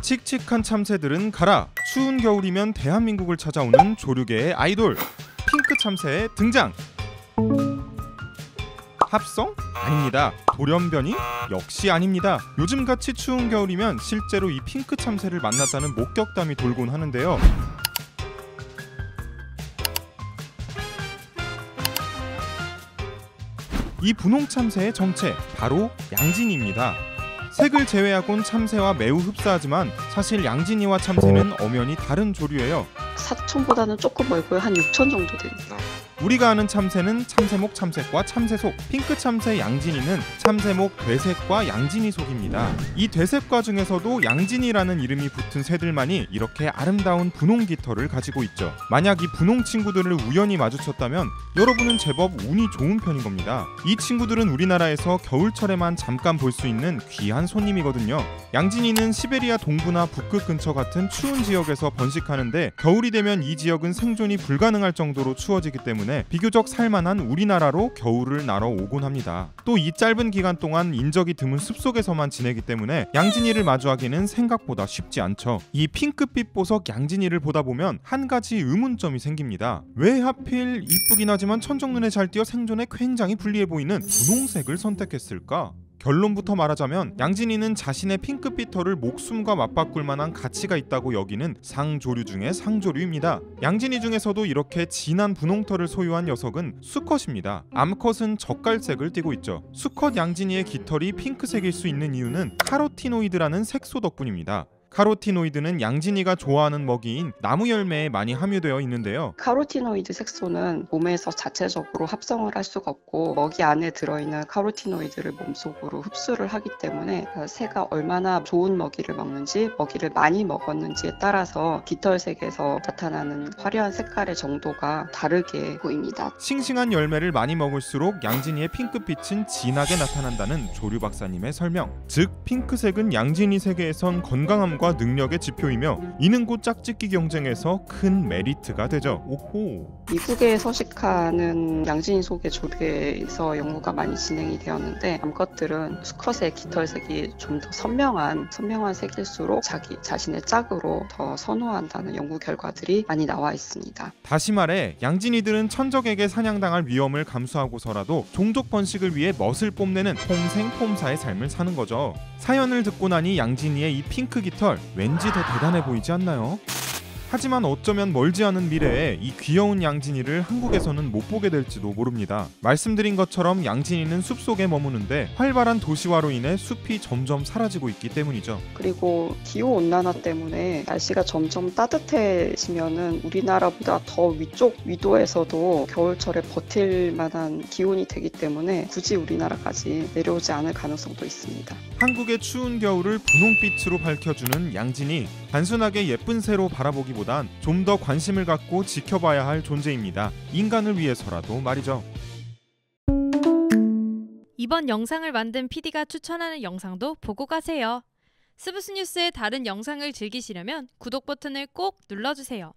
칙칙한 참새들은 가라. 추운 겨울이면 대한민국을 찾아오는 조류계의 아이돌 핑크 참새의 등장. 합성? 아닙니다. 돌연변이? 역시 아닙니다. 요즘같이 추운 겨울이면 실제로 이 핑크 참새를 만났다는 목격담이 돌곤 하는데요. 이 분홍 참새의 정체, 바로 양진이입니다. 색을 제외하곤 참새와 매우 흡사하지만 사실 양진이와 참새는 엄연히 다른 조류예요. 4,000보다는 조금 멀고요. 한 6,000 정도 됩니다. 우리가 아는 참새는 참새목, 참새과 참새속. 핑크 참새 양진이는 참새목, 되새과 양진이 속입니다. 이 되새과 중에서도 양진이라는 이름이 붙은 새들만이 이렇게 아름다운 분홍 깃털을 가지고 있죠. 만약 이 분홍 친구들을 우연히 마주쳤다면 여러분은 제법 운이 좋은 편인 겁니다. 이 친구들은 우리나라에서 겨울철에만 잠깐 볼 수 있는 귀한 손님이거든요. 양진이는 시베리아 동부나 북극 근처 같은 추운 지역에서 번식하는데 겨울이 되면 이 지역은 생존이 불가능할 정도로 추워지기 때문에 비교적 살만한 우리나라로 겨울을 날아 오곤 합니다. 또 이 짧은 기간 동안 인적이 드문 숲속에서만 지내기 때문에 양진이를 마주하기는 생각보다 쉽지 않죠. 이 핑크빛 보석 양진이를 보다 보면 한 가지 의문점이 생깁니다. 왜 하필 이쁘긴 하지만 천정눈에 잘 띄어 생존에 굉장히 불리해 보이는 분홍색을 선택했을까? 결론부터 말하자면 양진이는 자신의 핑크빛 털을 목숨과 맞바꿀 만한 가치가 있다고 여기는 상조류 중의 상조류입니다. 양진이 중에서도 이렇게 진한 분홍털을 소유한 녀석은 수컷입니다. 암컷은 젓갈색을 띠고 있죠. 수컷 양진이의 깃털이 핑크색일 수 있는 이유는 카로티노이드라는 색소 덕분입니다. 카로티노이드는 양진이가 좋아하는 먹이인 나무 열매에 많이 함유되어 있는데요. 카로티노이드 색소는 몸에서 자체적으로 합성을 할 수가 없고 먹이 안에 들어있는 카로티노이드를 몸속으로 흡수를 하기 때문에 새가 얼마나 좋은 먹이를 먹는지, 먹이를 많이 먹었는지에 따라서 깃털색에서 나타나는 화려한 색깔의 정도가 다르게 보입니다. 싱싱한 열매를 많이 먹을수록 양진이의 핑크빛은 진하게 나타난다는 조류 박사님의 설명. 즉 핑크색은 양진이 세계에선 건강함과 능력의 지표이며 이는 곧 짝짓기 경쟁에서 큰 메리트가 되죠. 오호. 미국에 서식하는 양진이 속의 조류에서 연구가 많이 진행이 되었는데 암컷들은 수컷의 깃털색이 좀 더 선명한 색일수록 자신의 짝으로 더 선호한다는 연구 결과들이 많이 나와 있습니다. 다시 말해 양진이들은 천적에게 사냥당할 위험을 감수하고서라도 종족 번식을 위해 멋을 뽐내는 폼생폼사의 삶을 사는 거죠. 사연을 듣고 나니 양진이의 이 핑크 깃털 왠지 더 대단해 보이지 않나요? 하지만 어쩌면 멀지 않은 미래에 이 귀여운 양진이를 한국에서는 못 보게 될지도 모릅니다. 말씀드린 것처럼 양진이는 숲속에 머무는데 활발한 도시화로 인해 숲이 점점 사라지고 있기 때문이죠. 그리고 기후온난화 때문에 날씨가 점점 따뜻해지면은 우리나라보다 더 위쪽 위도에서도 겨울철에 버틸 만한 기온이 되기 때문에 굳이 우리나라까지 내려오지 않을 가능성도 있습니다. 한국의 추운 겨울을 분홍빛으로 밝혀주는 양진이 단순하게 예쁜 새로 바라보기보단 좀 더 관심을 갖고 지켜봐야 할 존재입니다. 인간을 위해서라도 말이죠. 이번 영상을 만든 PD가 추천하는 영상도 보고 가세요. 스브스 뉴스의 다른 영상을 즐기시려면 구독 버튼을 꼭 눌러주세요.